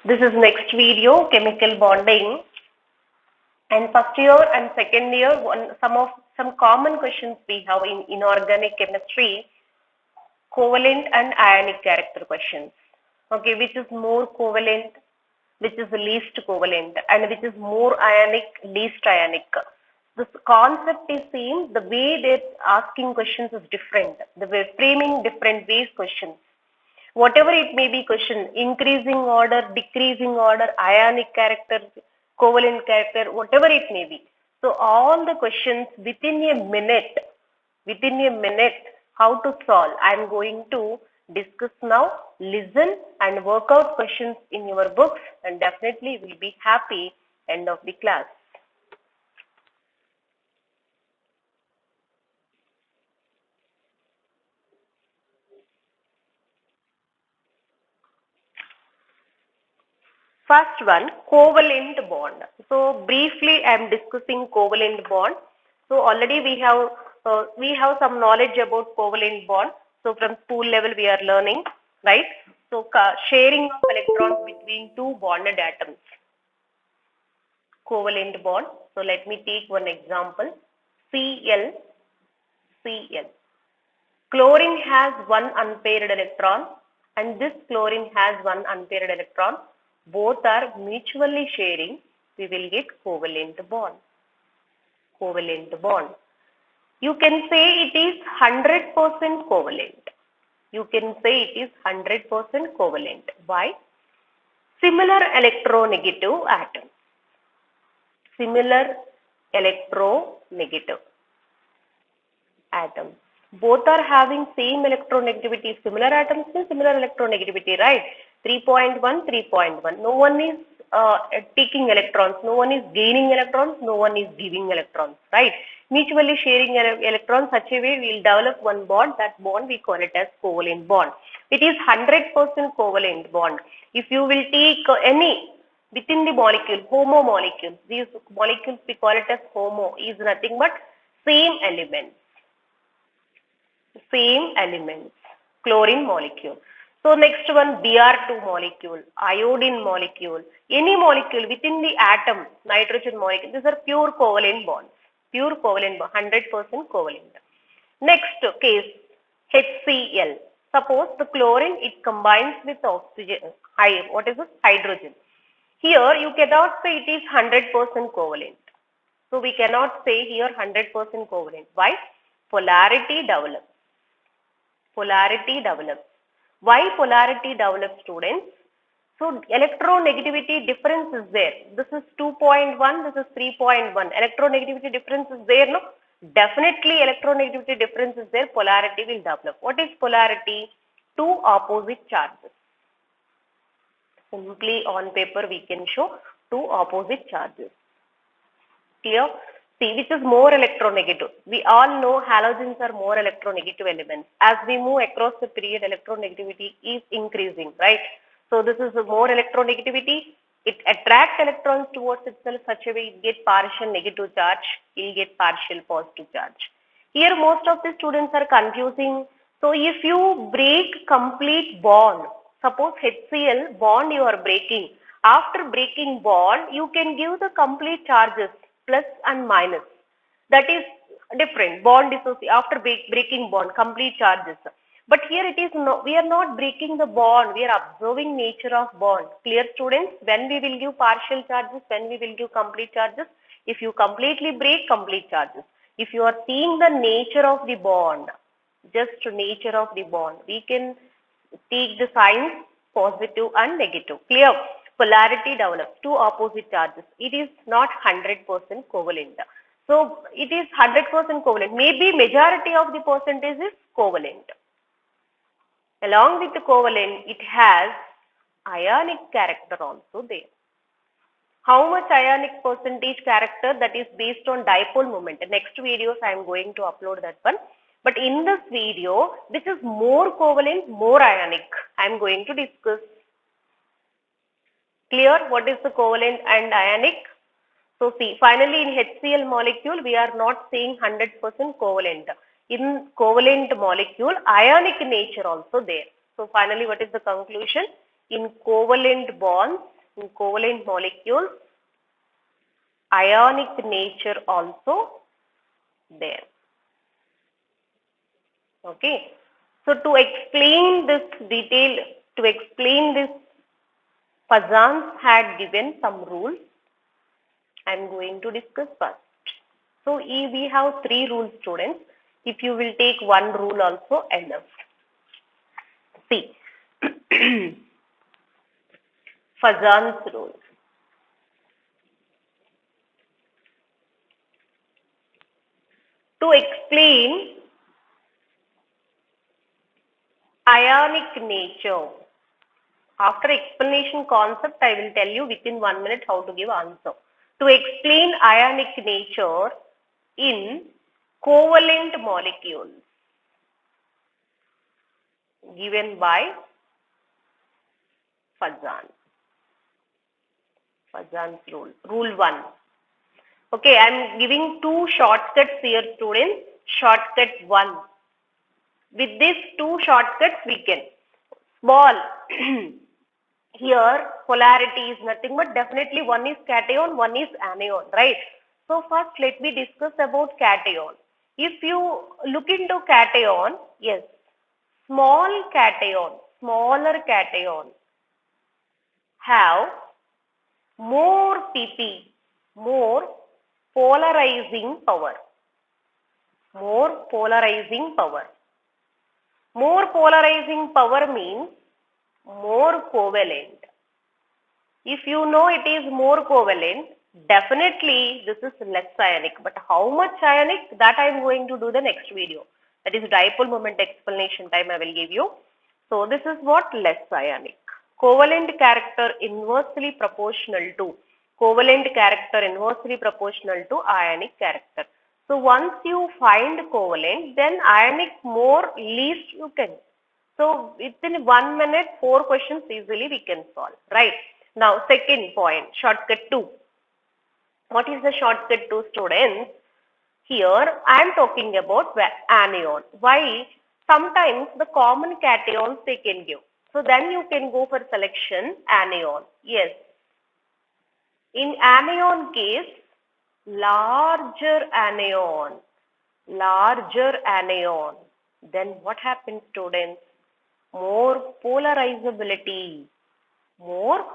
This is next video, chemical bonding. And first year and second year, some common questions we have in inorganic chemistry, covalent and ionic character questions. Okay, which is more covalent, which is least covalent, and which is more ionic, least ionic. This concept is same. The way they're asking questions is different. The way framing different ways questions. Whatever it may be question, increasing order, decreasing order, ionic character, covalent character, whatever it may be. So all the questions within a minute, how to solve. I am going to discuss now, listen and work out questions in your books, and definitely will be happy end of the class. First one, covalent bond. So briefly, I am discussing covalent bond. So already we have some knowledge about covalent bond. So from school level we are learning, right? So sharing of electrons between two bonded atoms. Covalent bond. So let me take one example. Cl, Cl. Chlorine has one unpaired electron and this chlorine has one unpaired electron. Both are mutually sharing. We will get covalent bond. Covalent bond. You can say it is 100% covalent. You can say it is 100% covalent. Why? Similar electronegative atoms. Similar electronegative atoms. Both are having same electronegativity. Similar atoms means similar electronegativity, right? 3.1, 3.1. No one is taking electrons. No one is gaining electrons. No one is giving electrons, right? Mutually sharing electrons such a way we will develop one bond. That bond we call it as covalent bond. It is 100% covalent bond. If you will take any within the molecule, homo molecules, these molecules we call it as homo, is nothing but same elements. Same elements, chlorine molecule. So next one, Br2 molecule, iodine molecule, any molecule within the atom, nitrogen molecule, these are pure covalent bonds, pure covalent bond, 100% covalent. Next case, HCl. Suppose the chlorine, it combines with oxygen, what is it? Hydrogen. Here you cannot say it is 100% covalent. So we cannot say here 100% covalent. Why? Polarity develops. Polarity develops. Why polarity develops, students? So electronegativity difference is there. This is 2.1, this is 3.1. Electronegativity difference is there, no? Definitely electronegativity difference is there. Polarity will develop. What is polarity? Two opposite charges. Simply on paper we can show two opposite charges. Clear? See, which is more electronegative. We all know halogens are more electronegative elements. As we move across the period, electronegativity is increasing, right? So this is more electronegativity. It attracts electrons towards itself such a way it gets partial negative charge, it will get partial positive charge. Here most of the students are confusing. So if you break complete bond, suppose HCl bond you are breaking. After breaking bond, you can give the complete charges plus and minus. That is different. Bond dissociation after breaking bond, complete charges. But here it is no, we are not breaking the bond. We are observing nature of bond. Clear, students? When we will give partial charges, when we will give complete charges. If you completely break, complete charges. If you are seeing the nature of the bond, just nature of the bond, we can take the signs positive and negative. Clear? Polarity develops two opposite charges. It is not 100% covalent. So it is 100% covalent. Maybe majority of the percentage is covalent. Along with the covalent, it has ionic character also there. How much ionic percentage character? That is based on dipole moment. In next videos I am going to upload that one. But in this video, which is more covalent, more ionic, I am going to discuss. Clear? What is the covalent and ionic? So see, finally in HCl molecule, we are not saying 100% covalent. In covalent molecule, ionic nature also there. So finally, what is the conclusion? In covalent bonds, In covalent molecules, ionic nature also there. Okay. So to explain this detail, to explain this, Fazans had given some rules. I am going to discuss first. So we have 3 rules, students. If you will take one rule also enough. See, Fazan's rule. To explain ionic nature, after explanation concept, I will tell you within 1 minute how to give answer. To explain ionic nature in covalent molecules given by Fazan. Fazan's rule. Rule 1. Okay, I am giving 2 shortcuts here, students. Shortcut 1. With these 2 shortcuts, we can. Small. Here, polarity is nothing but definitely one is cation, one is anion, right? So first, let me discuss about cation. If you look into cation, yes, small cation, smaller cation have more pp, more polarizing power. More polarizing power. More polarizing power means more covalent. If you know it is more covalent, definitely this is less ionic. But how much ionic? That I am going to do the next video. That is dipole moment explanation time I will give you. So this is what less ionic. Covalent character inversely proportional to ionic character. So once you find covalent, then ionic more least you can. So within 1 minute, 4 questions easily we can solve, right? Now second point, shortcut 2. What is the shortcut 2, students? Here I am talking about anion. Why? Sometimes the common cations they can give. So then you can go for selection anion. Yes. In anion case, larger anion. Then what happens, students? More polarizability. What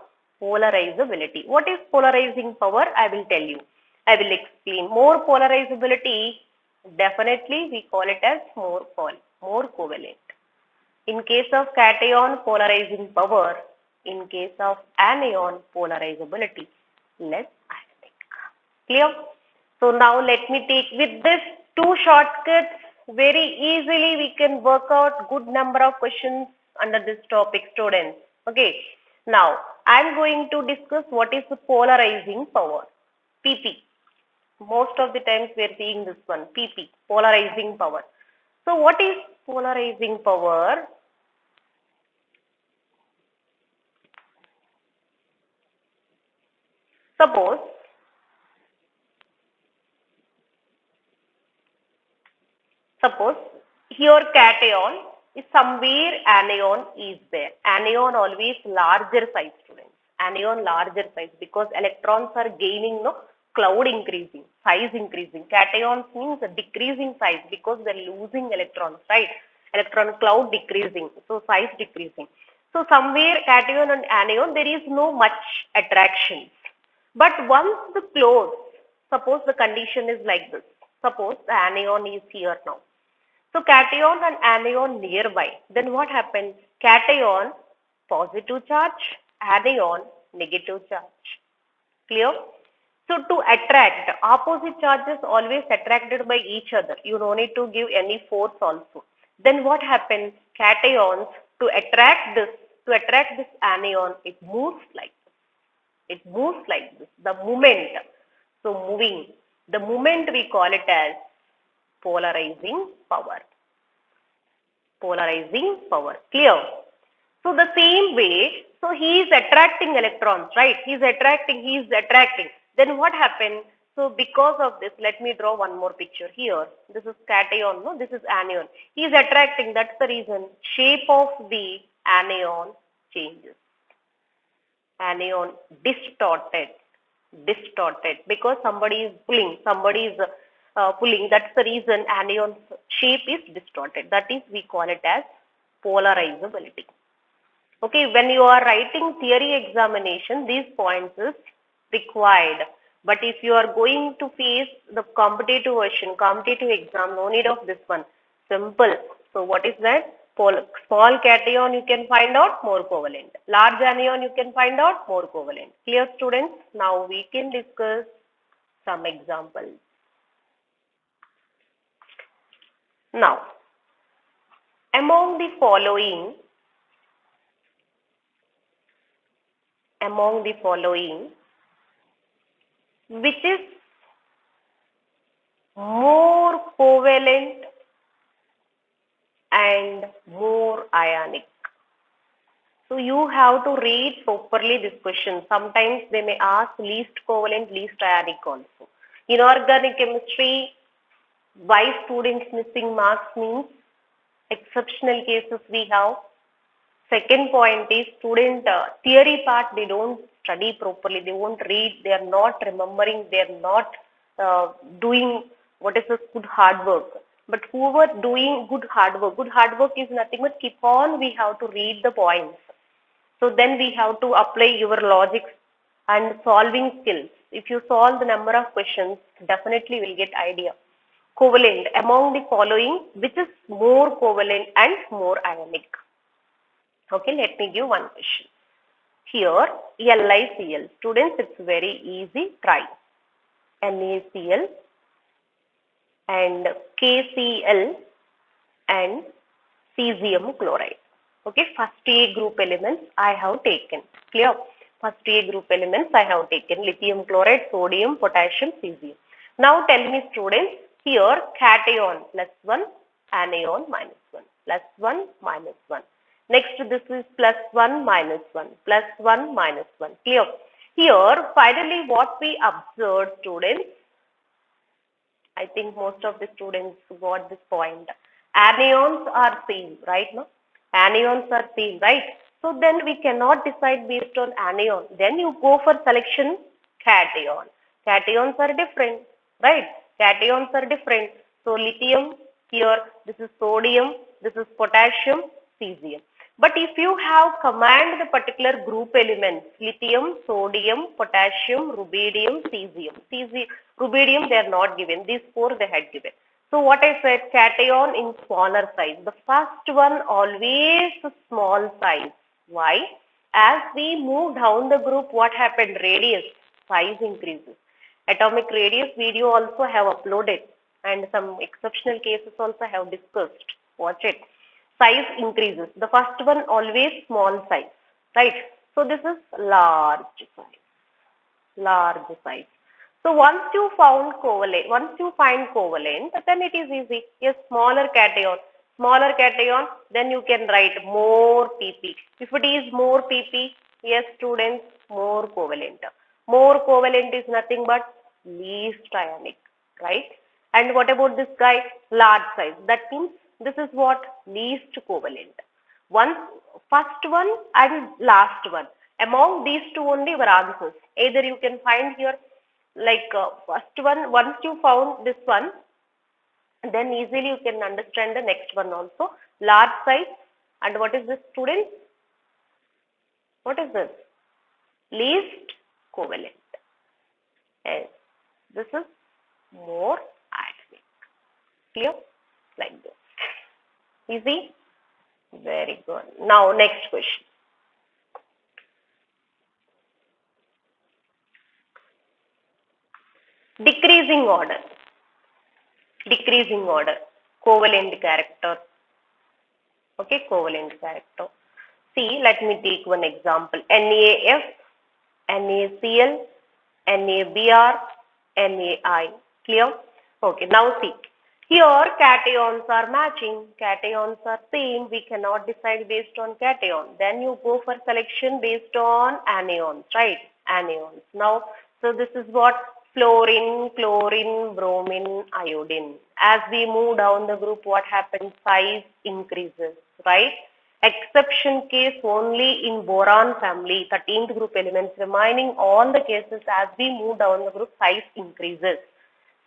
is polarizing power? I will tell you. I will explain. More polarizability, definitely we call it as more covalent. In case of cation, polarizing power. In case of anion, polarizability, less ionic. Clear? So now let me take with this 2 shortcuts, very easily we can work out good number of questions under this topic, students. Okay. Now I am going to discuss what is the polarizing power. PP. Most of the times we are seeing this one, PP, polarizing power. So what is polarizing power? Suppose here cation is somewhere anion is there. Anion always larger size, students. Anion larger size because electrons are gaining, no, cloud increasing, size increasing. Cations means decreasing size because they are losing electrons, right? Electron cloud decreasing, so size decreasing. So somewhere cation and anion there is no much attraction. But once the close, suppose the condition is like this. Suppose the anion is here now. So cation and anion nearby. Then what happens? Cation positive charge, anion negative charge. Clear? So to attract, opposite charges always attracted by each other. You don't need to give any force also. Then what happens? Cations to attract this anion, it moves like this. It moves like this. The movement. So moving. The movement we call it as polarizing power. Clear? So the same way, so he is attracting electrons, right? He is attracting. Then what happens? So because of this, let me draw one more picture here. This is cation, no? This is anion. He is attracting, that's the reason. Shape of the anion changes. anion distorted, because somebody is pulling, pulling. That's the reason anion's shape is distorted. That is, we call it as polarizability. Okay, when you are writing theory examination, these points is required. But if you are going to face the competitive version, competitive exam, no need of this one. Simple. So what is that? Small cation you can find out, more covalent. Large anion you can find out, more covalent. Clear, students? Now we can discuss some examples. Now, among the following, which is more covalent and more ionic? So you have to read properly this question. Sometimes they may ask least covalent, least ionic also. In organic chemistry, why students missing marks means exceptional cases we have. Second point is student theory part, they don't study properly, they won't read, they are not remembering, they are not doing what is this good hard work. But whoever doing good hard work is nothing but keep on, we have to read the points. So then we have to apply your logic and solving skills. If you solve the number of questions, definitely will get idea. Covalent, among the following, which is more covalent and more ionic? Okay, let me give one question. Here, LiCl. Students, it's very easy. Try. NaCl and KCl and cesium chloride. Okay, first A group elements I have taken. Clear? First A group elements I have taken. Lithium chloride, sodium, potassium, cesium. Now tell me, students, here cation +1, anion -1, +1, -1. Next, this is +1, -1, +1, -1. Clear? Here, finally, what we observed, students, I think most of the students got this point. Anions are same, right? No? Anions are same, right? So then we cannot decide based on anion. Then you go for selection cation. Cations are different, right? Cations are different. So lithium here, this is sodium, this is potassium, cesium. But if you have command the particular group elements, lithium, sodium, potassium, rubidium, cesium. Rubidium they are not given. These four they had given. So what I said, cation in smaller size. The first one always small size. Why? As we move down the group, what happened? Radius, size increases. Atomic radius video also have uploaded and some exceptional cases also have discussed. Watch it. Size increases. The first one always small size, right? So this is large size. So once you find covalent, then it is easy. Yes, smaller cation, then you can write more pp. If it is more pp, yes, students, more covalent. More covalent is nothing but least ionic, right? And what about this guy? Large size. That means this is what? Least covalent. First one and last one. Among these two only were answers. Either you can find here like first one, once you found this one, then easily you can understand the next one also. Large size. And what is this, students? What is this? Least covalent. Yes. This is more ionic. Clear? Like this. Easy? Very good. Now, next question. Decreasing order. Covalent character. Okay, covalent character. See, let me take one example. NaF, NaCl, NaBr, NaI. Clear? Okay, now see. Here cations are matching, cations are same. We cannot decide based on cation. Then you go for selection based on anions, right? Anions. Now, so this is what? Fluorine, chlorine, bromine, iodine. As we move down the group, what happens? Size increases, right? Exception case only in boron family, 13th group elements. Remaining all the cases as we move down the group, size increases.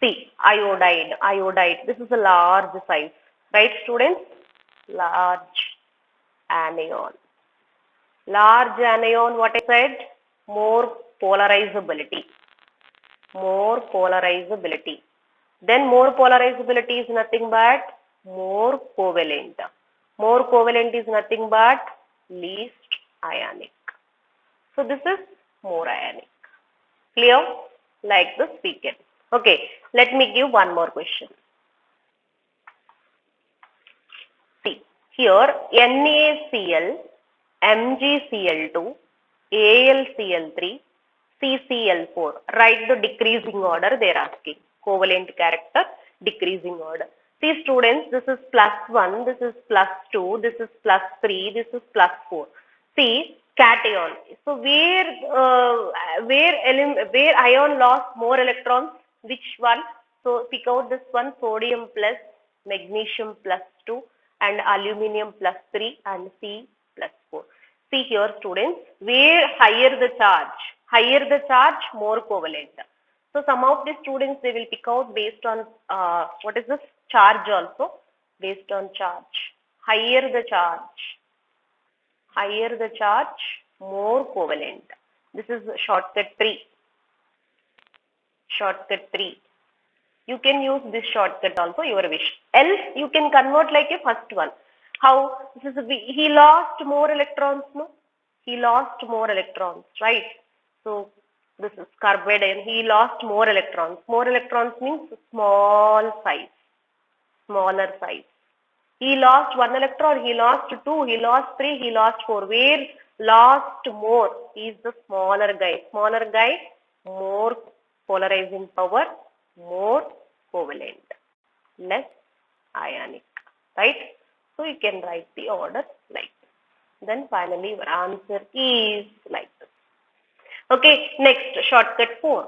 See, iodide. This is a large size, right, students? Large anion. Large anion, what I said? More polarizability. More polarizability. Then more polarizability is nothing but more covalent. More covalent is nothing but least ionic. So this is more ionic. Clear? Like this we can. Okay, let me give one more question. See, here NaCl, MgCl2, AlCl3, CCl4. Write the decreasing order they are asking. Covalent character, decreasing order. See students, this is +1, this is +2, this is +3, this is +4. See, cation. So where ion lost more electrons? Which one? So pick out this one, sodium plus, magnesium +2 and aluminium +3 and C +4. See here students, where higher the charge, more covalent. So some of the students they will pick out based on what is this charge also, based on charge. Higher the charge, more covalent. This is shortcut 3. Shortcut 3. You can use this shortcut also, your wish. Else you can convert like a first one. How? This is he lost more electrons, no? He lost more electrons, right? So this is carbide ion. He lost more electrons. More electrons means small size, smaller size. He lost 1 electron, he lost 2, he lost 3, he lost 4. Where lost more? He is the smaller guy. Smaller guy, more polarizing power, more covalent, less ionic, right? So you can write the order like this. Then finally your answer is like this. Okay, next shortcut 4.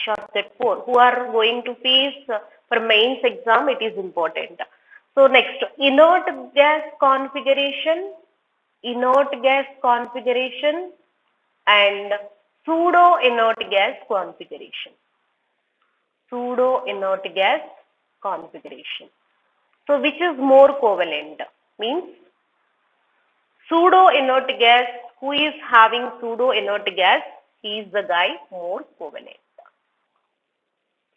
Shortcut 4. Who are going to face for mains exam, it is important. So next, inert gas configuration and pseudo inert gas configuration. Pseudo inert gas configuration. So which is more covalent? Means pseudo inert gas, who is having pseudo inert gas, he is the guy more covalent.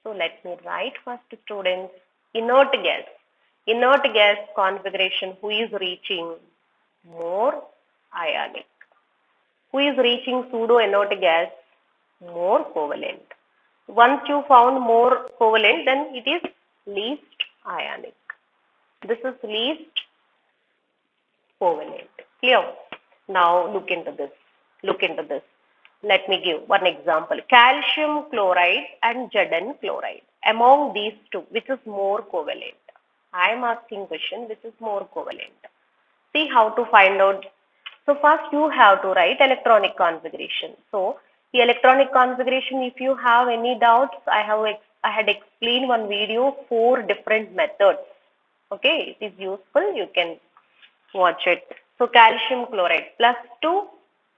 So let me write first, students, inert gas configuration, who is reaching more ionic, who is reaching pseudo inert gas, more covalent. Once you found more covalent, then it is least ionic. This is least covalent. Clear? Now look into this. Let me give one example. Calcium chloride and Zn chloride. Among these two, which is more covalent? I am asking question, which is more covalent? See how to find out. So first you have to write electronic configuration. So the electronic configuration, if you have any doubts, I had explained one video, 4 different methods. Okay, it is useful. You can watch it. So calcium chloride +2.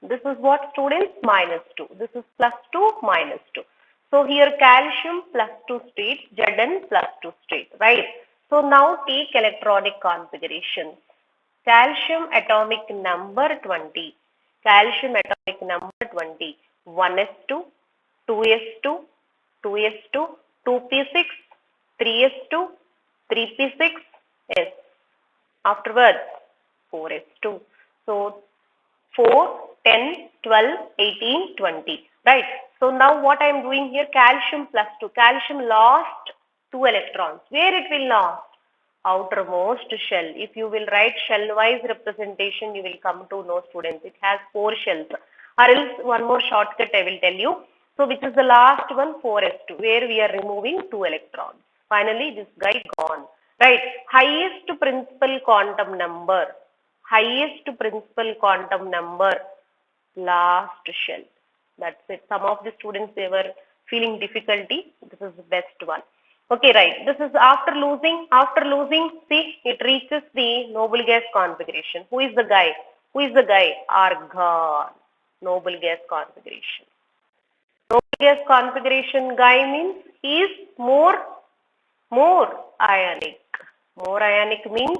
This is what, students? -2. This is +2, -2. So here calcium +2 state, Zn +2 state, right? So now take electronic configuration. Calcium atomic number 20. Calcium atomic number 20. 1s2, 2s2, 2s2, 2p6, 3s2, 3p6, s. Afterwards, 4s2. So 4, 10, 12, 18, 20. Right. So now what I am doing here, calcium +2. Calcium lost 2 electrons. Where it will lost? Outermost shell. If you will write shell-wise representation, you will come to know, students. It has 4 shells. Or else one more shortcut I will tell you. So which is the last one? 4s2, where we are removing 2 electrons. Finally, this guy gone. Right. Highest principal quantum number. Last shell. That's it. Some of the students, they were feeling difficulty. This is the best one. Okay, right. This is after losing, see, it reaches the noble gas configuration. Who is the guy? Who is the guy? Argon. Noble gas configuration. Noble gas configuration guy means he is more ionic. More ionic means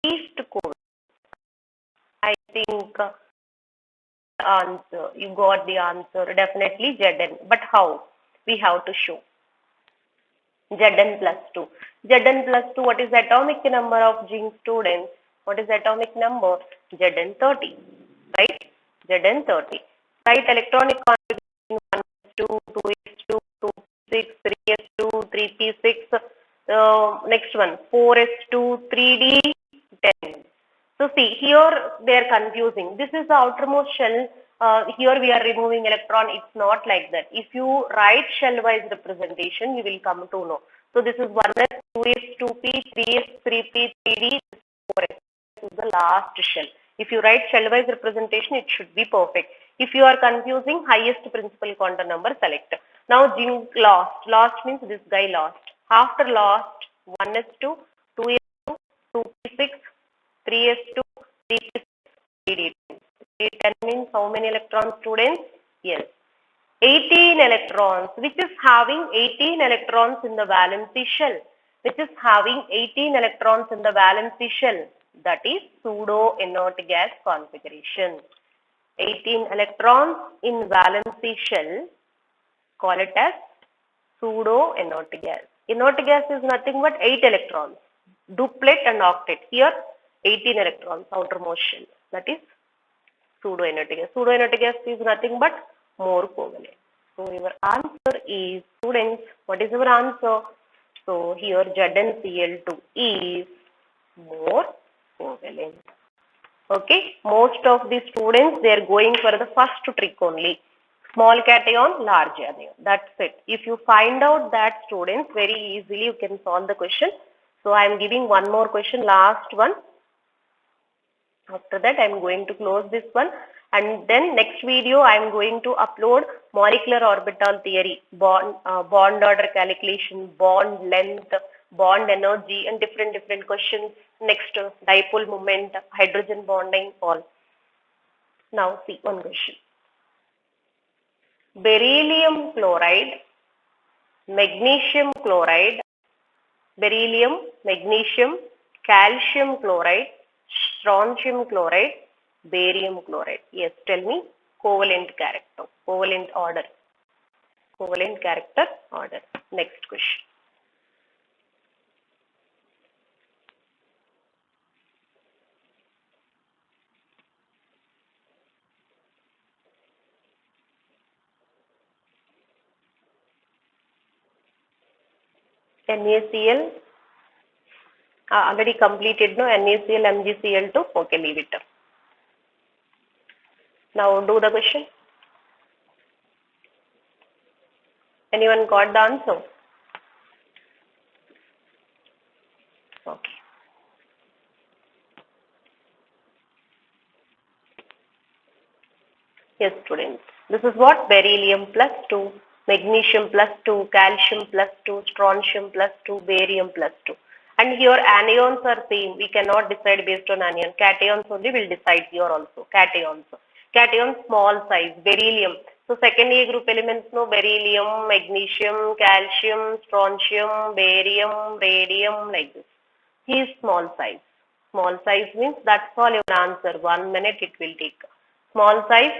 least covalent. I think answer. You got the answer. Definitely Zn. But how? We have to show. Zn plus 2. Zn plus 2, what is the atomic number of zinc, students? What is the atomic number? Zn 30. Right? Zn 30. Write electronic configuration 1s2, 2s2, 2p6, 3s2, 3p6. Next one, 4s2, 3d, 10. So see, here they are confusing. This is the outermost shell. Here we are removing electron. It's not like that. If you write shell-wise representation, you will come to know. So this is 1s, 2s, 2p, 3s, 3p, 3d, 4s. This is the last shell. If you write shell-wise representation, it should be perfect. If you are confusing, highest principal quantum number, select. Now zinc lost. Lost means this guy lost. After lost, 1s2, 2s2, 2p6, 3s2, 3p6, 3d10. 3d10 means how many electrons, students? Yes, 18 electrons, which is having 18 electrons in the valency shell. Which is having 18 electrons in the valency shell. That is pseudo inert gas configuration. 18 electrons in valency shell, call it as pseudo inert gas. Inert gas is nothing but 8 electrons, duplet and octet. Here 18 electrons, outermost shell. That is pseudo inert gas. Pseudo inert gas is nothing but more covalent. So your answer is, students, what is your answer? So here ZnCl2 is more covalent. Okay, most of the students, they are going for the first trick only. Small cation, large anion. That's it. If you find out that, students, very easily you can solve the question. So I am giving one more question, last one. After that, I am going to close this one. And then next video, I am going to upload molecular orbital theory, bond order calculation, bond length, bond energy, and different questions. Next, dipole moment, hydrogen bonding, all. Now see one question. Beryllium chloride, magnesium chloride, beryllium, magnesium, calcium chloride, strontium chloride, barium chloride. Yes, tell me covalent character, covalent order. Covalent character order. Next question. NaCl already completed, no? NaCl, MgCl2. Okay, leave it up. Now do the question. Anyone got the answer? Okay. Yes, students. This is what? Beryllium plus 2, magnesium plus 2, calcium plus 2, strontium plus 2, barium plus 2. And here anions are same. We cannot decide based on anion. Cations only will decide here also. Cations. Cations small size. Beryllium. So second A group elements, no, beryllium, magnesium, calcium, strontium, barium, radium, like this. He is small size. Small size means that's all your answer. 1 minute it will take. Small size,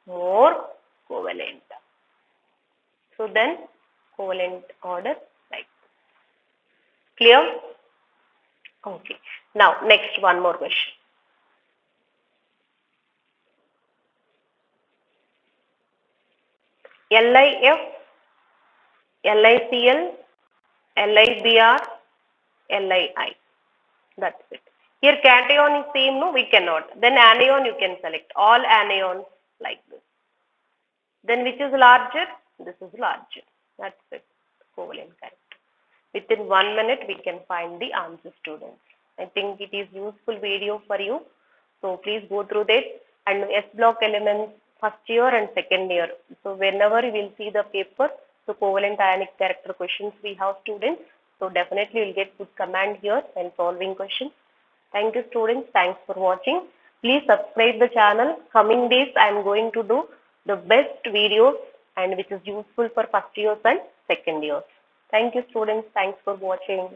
more covalent. So then covalent order like clear? Okay. Now next one more question. LiF, LiCl, LiBr, Li. That's it. Here cation is same, no, we cannot. Then anion you can select all anions like this. Then which is larger? This is larger. That's it. Covalent character. Within 1 minute we can find the answer, students. I think it is useful video for you. So please go through that. And S block elements first year and second year. So whenever you will see the paper, So covalent ionic character questions we have, students. So definitely you'll get good command here when solving questions. Thank you, students. Thanks for watching. Please subscribe the channel. Coming days I am going to do the best videos and which is useful for first years and second years. Thank you, students. Thanks for watching.